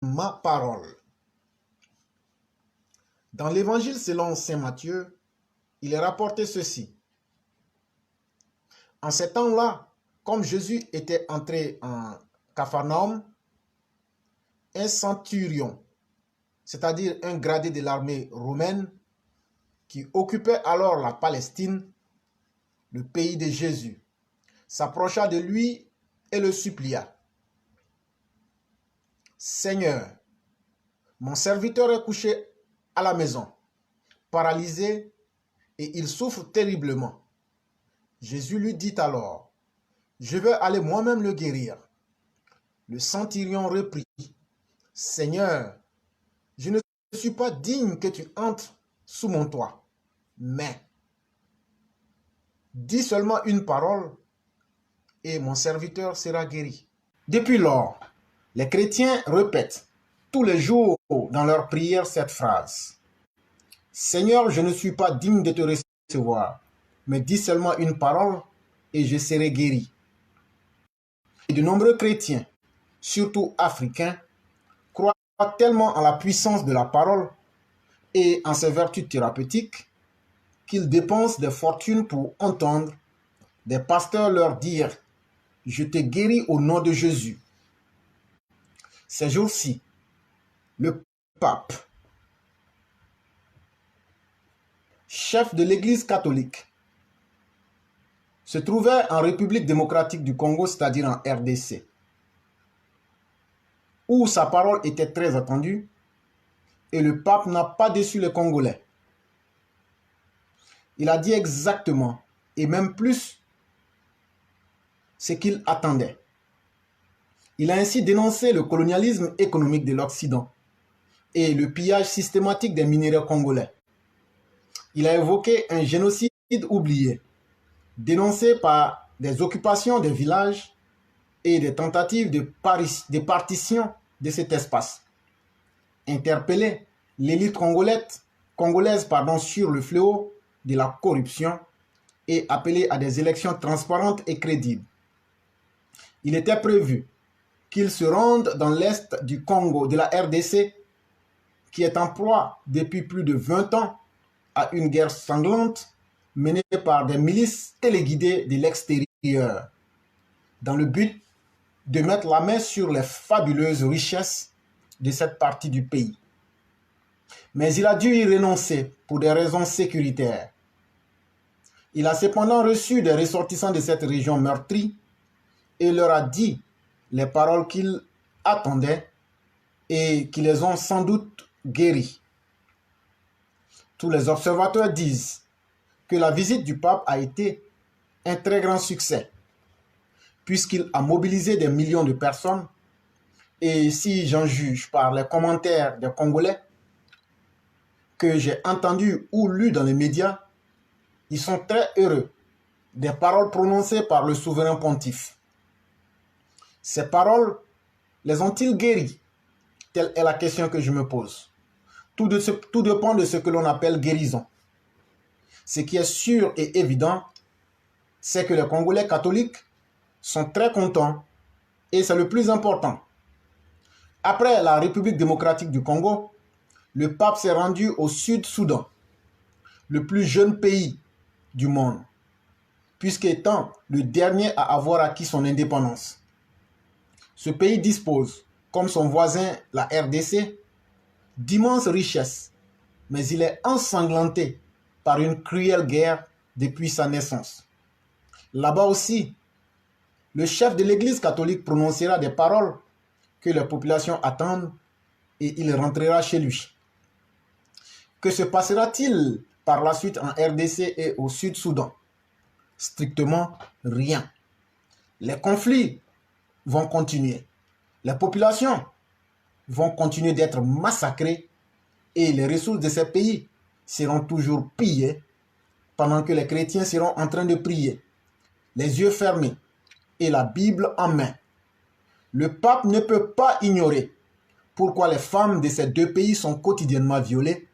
ma parole. Dans l'évangile selon saint Matthieu, il est rapporté ceci. En ces temps-là, comme Jésus était entré en Capharnaüm, un centurion, c'est-à-dire un gradé de l'armée romaine, qui occupait alors la Palestine, le pays de Jésus, s'approcha de lui et le supplia. « Seigneur, mon serviteur est couché à la maison, paralysé, et il souffre terriblement. » Jésus lui dit alors, « Je vais aller moi-même le guérir. » Le centurion reprit, « Seigneur, je ne suis pas digne que tu entres sous mon toit, mais dis seulement une parole et mon serviteur sera guéri. » Depuis lors, les chrétiens répètent tous les jours dans leur prière cette phrase. « Seigneur, je ne suis pas digne de te recevoir, mais dis seulement une parole et je serai guéri. » Et de nombreux chrétiens, surtout africains, croient tellement en la puissance de la parole et en ses vertus thérapeutiques qu'ils dépensent des fortunes pour entendre des pasteurs leur dire « Je te guéris au nom de Jésus ». Ces jours-ci, le pape, chef de l'Église catholique, se trouvait en République démocratique du Congo, c'est-à-dire en RDC, où sa parole était très attendue et le pape n'a pas déçu les Congolais. Il a dit exactement, et même plus, ce qu'il attendait. Il a ainsi dénoncé le colonialisme économique de l'Occident et le pillage systématique des minéraux congolais. Il a évoqué un génocide oublié, dénoncé par des occupations des villages et des tentatives de partition de cet espace. Interpellé l'élite congolaise sur le fléau de la corruption et appelé à des élections transparentes et crédibles. Il était prévu qu'il se rende dans l'est du Congo, de la RDC, qui est en proie depuis plus de 20 ans à une guerre sanglante menée par des milices téléguidées de l'extérieur, dans le but de mettre la main sur les fabuleuses richesses de cette partie du pays. Mais il a dû y renoncer pour des raisons sécuritaires. Il a cependant reçu des ressortissants de cette région meurtrie et leur a dit les paroles qu'il attendait et qui les ont sans doute guéris. Tous les observateurs disent que la visite du pape a été un très grand succès, puisqu'il a mobilisé des millions de personnes, et si j'en juge par les commentaires des Congolais que j'ai entendus ou lus dans les médias, ils sont très heureux des paroles prononcées par le souverain pontife. Ces paroles les ont-ils guéris? Telle est la question que je me pose. Tout dépend de ce que l'on appelle guérison. Ce qui est sûr et évident, c'est que les Congolais catholiques sont très contents et c'est le plus important. Après la République démocratique du Congo, le pape s'est rendu au Sud-Soudan, le plus jeune pays du monde, puisqu'étant le dernier à avoir acquis son indépendance. Ce pays dispose, comme son voisin la RDC, d'immenses richesses, mais il est ensanglanté par une cruelle guerre depuis sa naissance. Là-bas aussi, le chef de l'Église catholique prononcera des paroles que les populations attendent et il rentrera chez lui. Que se passera-t-il par la suite en RDC et au Sud-Soudan? Strictement rien. Les conflits vont continuer. Les populations vont continuer d'être massacrées et les ressources de ces pays seront toujours pillées pendant que les chrétiens seront en train de prier, les yeux fermés et la Bible en main. Le pape ne peut pas ignorer pourquoi les femmes de ces deux pays sont quotidiennement violées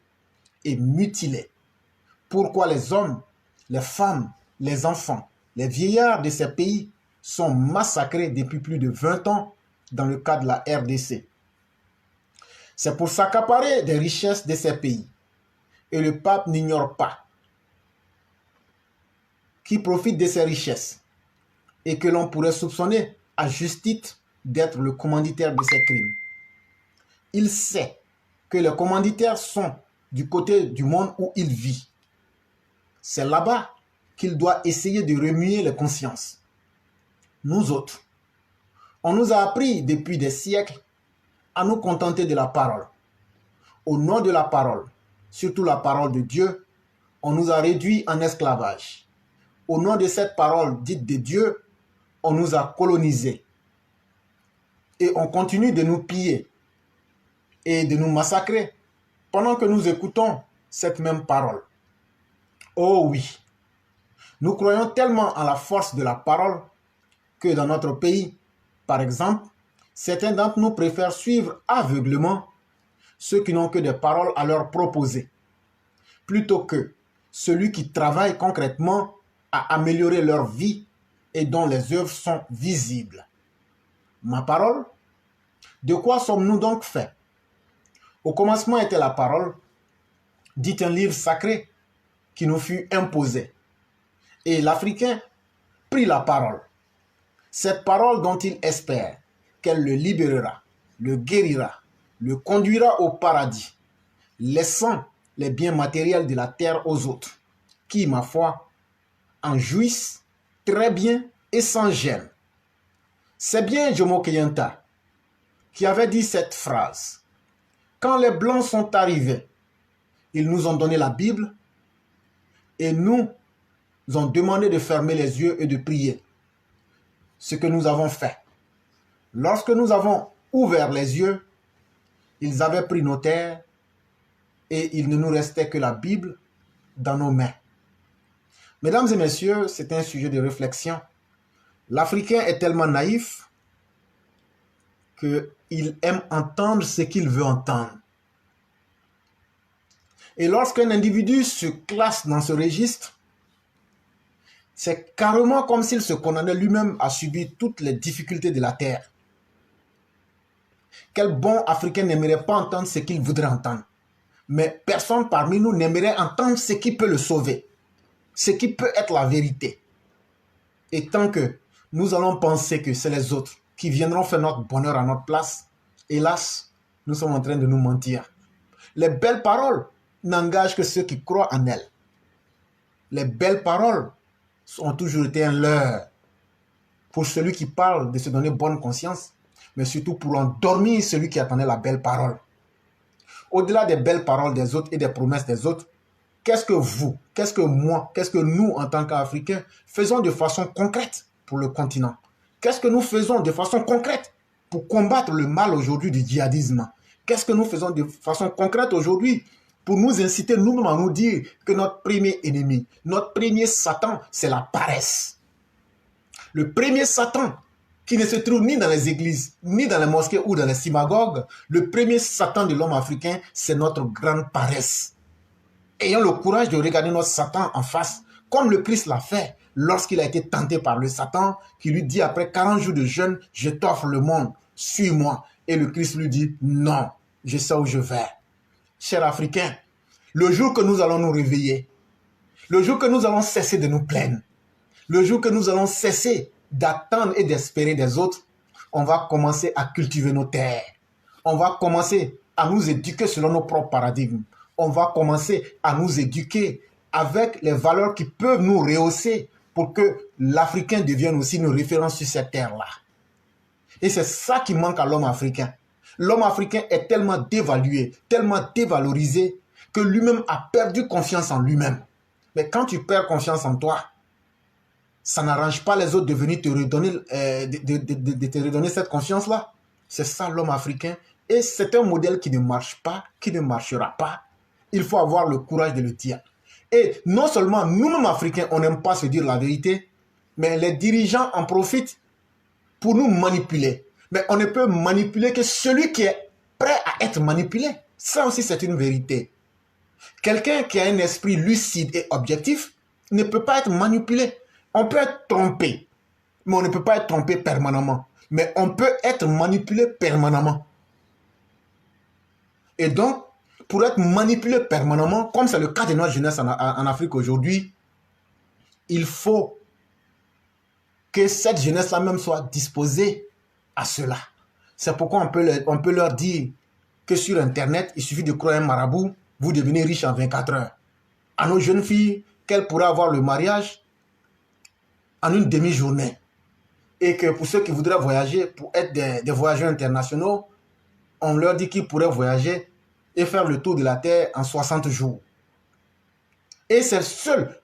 et mutilées. Pourquoi les hommes, les femmes, les enfants, les vieillards de ces pays sont massacrés depuis plus de 20 ans dans le cas de la RDC. C'est pour s'accaparer des richesses de ces pays. Et le pape n'ignore pas qui profite de ces richesses et que l'on pourrait soupçonner à juste titre d'être le commanditaire de ces crimes. Il sait que les commanditaires sont du côté du monde où il vit. C'est là-bas qu'il doit essayer de remuer les consciences. Nous autres, on nous a appris depuis des siècles à nous contenter de la parole. Au nom de la parole, surtout la parole de Dieu, on nous a réduits en esclavage. Au nom de cette parole dite de Dieu, on nous a colonisés. Et on continue de nous piller et de nous massacrer pendant que nous écoutons cette même parole. Oh oui, nous croyons tellement en la force de la parole que dans notre pays, par exemple, certains d'entre nous préfèrent suivre aveuglément ceux qui n'ont que des paroles à leur proposer, plutôt que celui qui travaille concrètement à améliorer leur vie et dont les œuvres sont visibles. Ma parole? De quoi sommes-nous donc faits? Au commencement était la parole, dit un livre sacré qui nous fut imposé. Et l'Africain prit la parole. Cette parole dont il espère qu'elle le libérera, le guérira, le conduira au paradis, laissant les biens matériels de la terre aux autres, qui, ma foi, en jouissent très bien et sans gêne. C'est bien Jomo Kenyatta qui avait dit cette phrase. Quand les Blancs sont arrivés, ils nous ont donné la Bible et nous ont demandé de fermer les yeux et de prier. Ce que nous avons fait. Lorsque nous avons ouvert les yeux, ils avaient pris nos terres et il ne nous restait que la Bible dans nos mains. Mesdames et messieurs, c'est un sujet de réflexion. L'Africain est tellement naïf qu'il aime entendre ce qu'il veut entendre. Et lorsqu'un individu se classe dans ce registre, c'est carrément comme s'il se condamnait lui-même à subir toutes les difficultés de la terre. Quel bon Africain n'aimerait pas entendre ce qu'il voudrait entendre? Mais personne parmi nous n'aimerait entendre ce qui peut le sauver, ce qui peut être la vérité. Et tant que nous allons penser que c'est les autres qui viendront faire notre bonheur à notre place, hélas, nous sommes en train de nous mentir. Les belles paroles n'engagent que ceux qui croient en elles. Les belles paroles ont toujours été un leurre pour celui qui parle de se donner bonne conscience, mais surtout pour endormir celui qui attendait la belle parole. Au-delà des belles paroles des autres et des promesses des autres, qu'est-ce que vous, qu'est-ce que moi, qu'est-ce que nous, en tant qu'Africains, faisons de façon concrète pour le continent? Qu'est-ce que nous faisons de façon concrète pour combattre le mal aujourd'hui du djihadisme? Qu'est-ce que nous faisons de façon concrète aujourd'hui pour nous inciter nous-mêmes à nous dire que notre premier ennemi, notre premier Satan, c'est la paresse? Le premier Satan qui ne se trouve ni dans les églises, ni dans les mosquées ou dans les synagogues, le premier Satan de l'homme africain, c'est notre grande paresse. Ayons le courage de regarder notre Satan en face, comme le Christ l'a fait lorsqu'il a été tenté par le Satan, qui lui dit après 40 jours de jeûne, je t'offre le monde, suis-moi. Et le Christ lui dit, non, je sais où je vais. Chers Africains, le jour que nous allons nous réveiller, le jour que nous allons cesser de nous plaindre, le jour que nous allons cesser d'attendre et d'espérer des autres, on va commencer à cultiver nos terres. On va commencer à nous éduquer selon nos propres paradigmes. On va commencer à nous éduquer avec les valeurs qui peuvent nous rehausser pour que l'Africain devienne aussi une référence sur cette terre-là. Et c'est ça qui manque à l'homme africain. L'homme africain est tellement dévalué, tellement dévalorisé, que lui-même a perdu confiance en lui-même. Mais quand tu perds confiance en toi, ça n'arrange pas les autres de venir te redonner, de te redonner cette confiance-là. C'est ça l'homme africain. Et c'est un modèle qui ne marche pas, qui ne marchera pas. Il faut avoir le courage de le dire. Et non seulement nous-mêmes Africains, on n'aime pas se dire la vérité, mais les dirigeants en profitent pour nous manipuler. Mais on ne peut manipuler que celui qui est prêt à être manipulé. Ça aussi, c'est une vérité. Quelqu'un qui a un esprit lucide et objectif ne peut pas être manipulé. On peut être trompé, mais on ne peut pas être trompé permanemment. Mais on peut être manipulé permanemment. Et donc, pour être manipulé permanemment, comme c'est le cas de notre jeunesse en Afrique aujourd'hui, il faut que cette jeunesse-là même soit disposée à cela. C'est pourquoi on peut leur dire que sur Internet, il suffit de croire un marabout, vous devenez riche en 24 heures. À nos jeunes filles, qu'elles pourraient avoir le mariage en une demi-journée. Et que pour ceux qui voudraient voyager, pour être des voyageurs internationaux, on leur dit qu'ils pourraient voyager et faire le tour de la Terre en 60 jours. Et c'est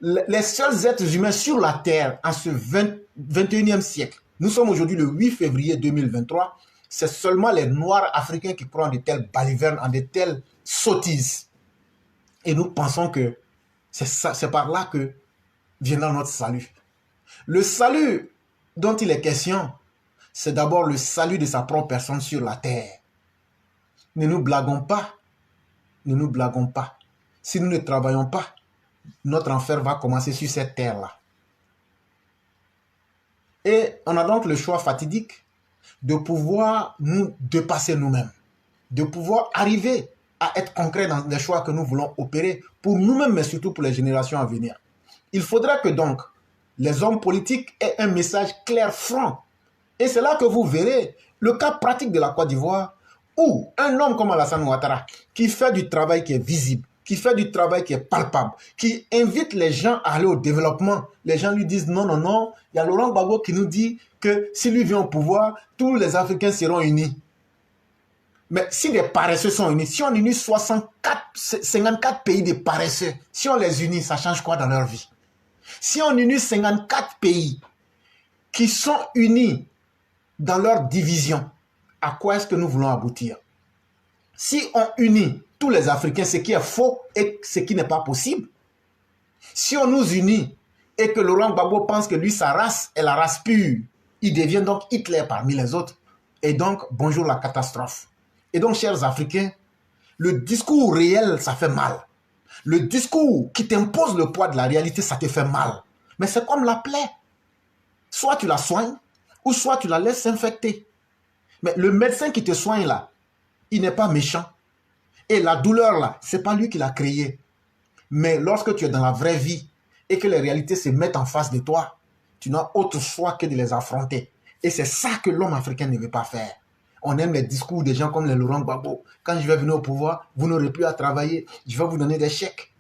les seuls êtres humains sur la Terre en ce 21e siècle. Nous sommes aujourd'hui le 8 février 2023. C'est seulement les Noirs africains qui croient en de telles balivernes, en de telles sottises. Et nous pensons que c'est par là que viendra notre salut. Le salut dont il est question, c'est d'abord le salut de sa propre personne sur la terre. Ne nous blaguons pas. Ne nous blaguons pas. Si nous ne travaillons pas, notre enfer va commencer sur cette terre-là. Et on a donc le choix fatidique de pouvoir nous dépasser nous-mêmes, de pouvoir arriver à être concret dans les choix que nous voulons opérer pour nous-mêmes, mais surtout pour les générations à venir. Il faudra que donc les hommes politiques aient un message clair, franc. Et c'est là que vous verrez le cas pratique de la Côte d'Ivoire où un homme comme Alassane Ouattara, qui fait du travail qui est visible, qui fait du travail qui est palpable, qui invite les gens à aller au développement, les gens lui disent non, non, non. Il y a Laurent Gbagbo qui nous dit que si lui vient au pouvoir, tous les Africains seront unis. Mais si les paresseux sont unis, si on unit 54 pays de paresseux, si on les unit, ça change quoi dans leur vie? Si on unit 54 pays qui sont unis dans leur division, à quoi est-ce que nous voulons aboutir? Si on unit tous les Africains, ce qui est faux et ce qui n'est pas possible, si on nous unit et que Laurent Gbagbo pense que lui, sa race est la race pure, il devient donc Hitler parmi les autres. Et donc, bonjour la catastrophe. Et donc, chers Africains, le discours réel, ça fait mal. Le discours qui t'impose le poids de la réalité, ça te fait mal. Mais c'est comme la plaie. Soit tu la soignes, ou soit tu la laisses s'infecter. Mais le médecin qui te soigne là, il n'est pas méchant. Et la douleur là, ce n'est pas lui qui l'a créée. Mais lorsque tu es dans la vraie vie et que les réalités se mettent en face de toi, tu n'as autre choix que de les affronter. Et c'est ça que l'homme africain ne veut pas faire. On aime les discours des gens comme les Laurent Gbagbo. Quand je vais venir au pouvoir, vous n'aurez plus à travailler. Je vais vous donner des chèques.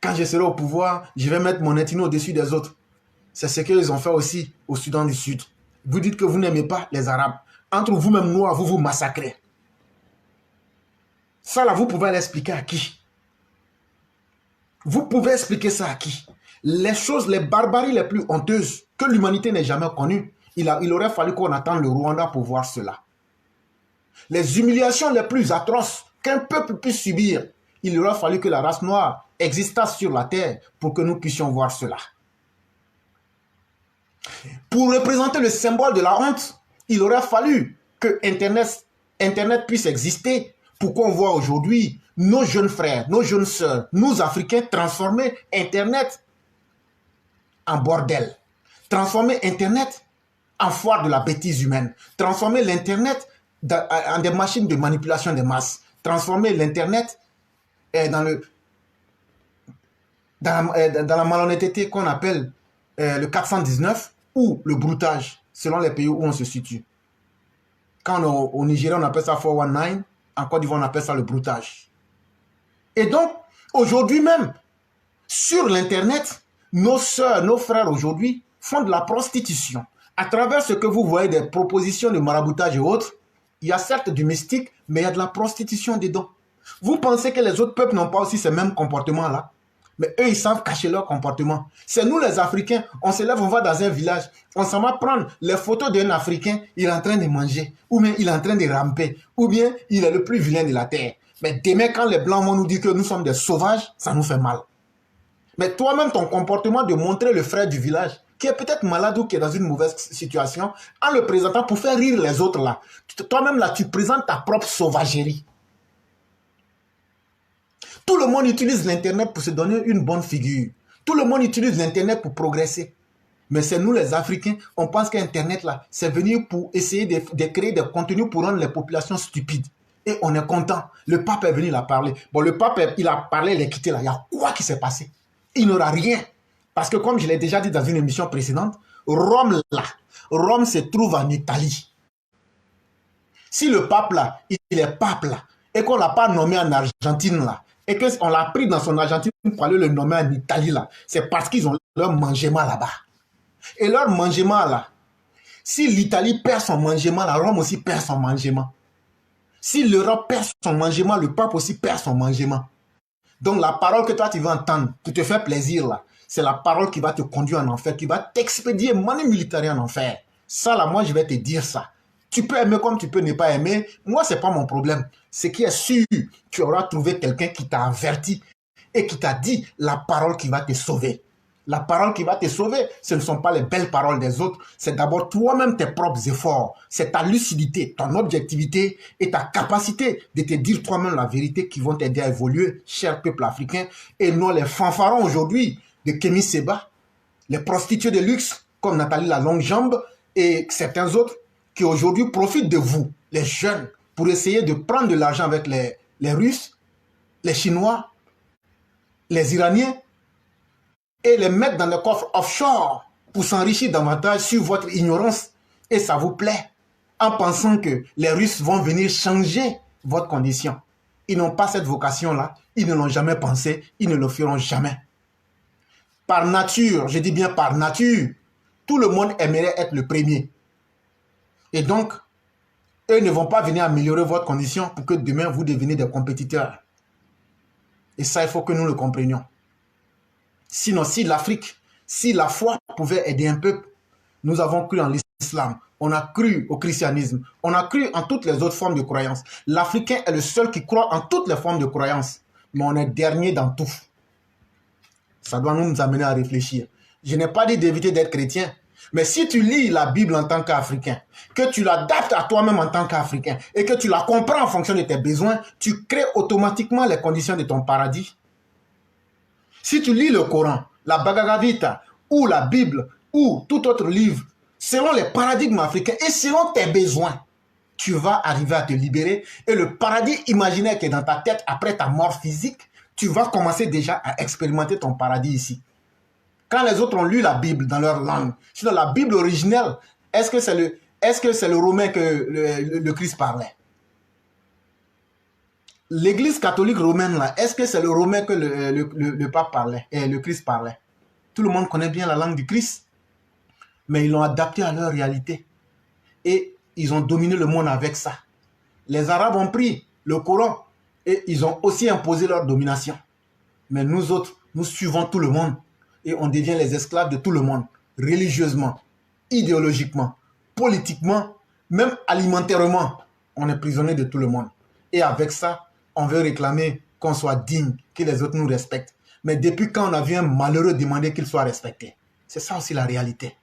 Quand je serai au pouvoir, je vais mettre mon ethnie au-dessus des autres. C'est ce qu'ils ont fait aussi au Soudan du Sud. Vous dites que vous n'aimez pas les Arabes. Entre vous-même noirs, vous vous massacrez. Ça là, vous pouvez l'expliquer à qui? Vous pouvez expliquer ça à qui? Les choses, les barbaries les plus honteuses que l'humanité n'ait jamais connues, il aurait fallu qu'on attende le Rwanda pour voir cela. Les humiliations les plus atroces qu'un peuple puisse subir, il aurait fallu que la race noire existasse sur la terre pour que nous puissions voir cela. Pour représenter le symbole de la honte, il aurait fallu que Internet puisse exister pour qu'on voit aujourd'hui nos jeunes frères, nos jeunes sœurs, nous Africains transformer Internet en bordel, transformer Internet en foire de la bêtise humaine, transformer l'Internet en des machines de manipulation des masses, transformer l'Internet dans la malhonnêteté qu'on appelle le 419 ou le broutage, selon les pays où on se situe. Quand au Nigeria, on appelle ça 419, en Côte d'Ivoire, on appelle ça le broutage. Et donc, aujourd'hui même, sur l'Internet, nos sœurs, nos frères aujourd'hui font de la prostitution. À travers ce que vous voyez des propositions de maraboutage et autres, il y a certes du mystique, mais il y a de la prostitution dedans. Vous pensez que les autres peuples n'ont pas aussi ces mêmes comportements-là? Mais eux, ils savent cacher leur comportement. C'est nous les Africains, on se lève, on va dans un village, on s'en va prendre les photos d'un Africain, il est en train de manger, ou bien il est en train de ramper, ou bien il est le plus vilain de la terre. Mais demain, quand les Blancs vont nous dire que nous sommes des sauvages, ça nous fait mal. Mais toi-même, ton comportement de montrer le frère du village, qui est peut-être malade ou qui est dans une mauvaise situation, en le présentant pour faire rire les autres là, toi-même là, tu présentes ta propre sauvagerie. Tout le monde utilise l'Internet pour se donner une bonne figure. Tout le monde utilise l'Internet pour progresser. Mais c'est nous les Africains, on pense qu'Internet là, c'est venu pour essayer de créer des contenus pour rendre les populations stupides. Et on est content. Le pape est venu, il a parlé. Bon, le pape, il a parlé, il est quitté là. Il y a quoi qui s'est passé? Il n'aura rien. Parce que comme je l'ai déjà dit dans une émission précédente, Rome là, Rome se trouve en Italie. Si le pape là, il est pape là, et qu'on ne l'a pas nommé en Argentine là, et qu'on l'a pris dans son Argentine pour aller le nommer en Italie là, c'est parce qu'ils ont leur mangement là-bas. Et leur mangement là, si l'Italie perd son mangement, la Rome aussi perd son mangement. Si l'Europe perd son mangement, le pape aussi perd son mangement. Donc la parole que toi tu vas entendre pour te faire plaisir là, c'est la parole qui va te conduire en enfer, qui va t'expédier manu militaire en enfer. Ça là, moi je vais te dire ça. Tu peux aimer comme tu peux ne pas aimer. Moi, ce n'est pas mon problème. Ce qui est sûr, tu auras trouvé quelqu'un qui t'a averti et qui t'a dit la parole qui va te sauver. La parole qui va te sauver, ce ne sont pas les belles paroles des autres. C'est d'abord toi-même tes propres efforts. C'est ta lucidité, ton objectivité et ta capacité de te dire toi-même la vérité qui vont t'aider à évoluer, cher peuple africain. Et non les fanfarons aujourd'hui de Kémy Séba, les prostituées de luxe comme Nathalie la longue jambe et certains autres qui aujourd'hui profitent de vous, les jeunes, pour essayer de prendre de l'argent avec les Russes, les Chinois, les Iraniens, et les mettre dans les coffres offshore pour s'enrichir davantage sur votre ignorance. Et ça vous plaît, en pensant que les Russes vont venir changer votre condition. Ils n'ont pas cette vocation-là, ils ne l'ont jamais pensé, ils ne le feront jamais. Par nature, je dis bien par nature, tout le monde aimerait être le premier. Et donc, eux ne vont pas venir améliorer votre condition pour que demain, vous deveniez des compétiteurs. Et ça, il faut que nous le comprenions. Sinon, si l'Afrique, si la foi pouvait aider un peuple, nous avons cru en l'islam, on a cru au christianisme, on a cru en toutes les autres formes de croyance. L'Africain est le seul qui croit en toutes les formes de croyance, mais on est dernier dans tout. Ça doit nous amener à réfléchir. Je n'ai pas dit d'éviter d'être chrétien, mais si tu lis la Bible en tant qu'Africain, que tu l'adaptes à toi-même en tant qu'Africain et que tu la comprends en fonction de tes besoins, tu crées automatiquement les conditions de ton paradis. Si tu lis le Coran, la Bhagavad Gita ou la Bible ou tout autre livre, selon les paradigmes africains et selon tes besoins, tu vas arriver à te libérer et le paradis imaginaire qui est dans ta tête après ta mort physique, tu vas commencer déjà à expérimenter ton paradis ici. Quand les autres ont lu la Bible dans leur langue, sinon la Bible originelle, est-ce que c'est le romain que le Christ parlait? L'église catholique romaine, là, est-ce que c'est le romain que le pape parlait et le Christ parlait? Tout le monde connaît bien la langue du Christ, mais ils l'ont adapté à leur réalité. Et ils ont dominé le monde avec ça. Les Arabes ont pris le Coran et ils ont aussi imposé leur domination. Mais nous autres, nous suivons tout le monde et on devient les esclaves de tout le monde, religieusement, idéologiquement, politiquement, même alimentairement. On est prisonnier de tout le monde. Et avec ça, on veut réclamer qu'on soit digne, que les autres nous respectent. Mais depuis quand on a vu un malheureux demander qu'il soit respecté? C'est ça aussi la réalité.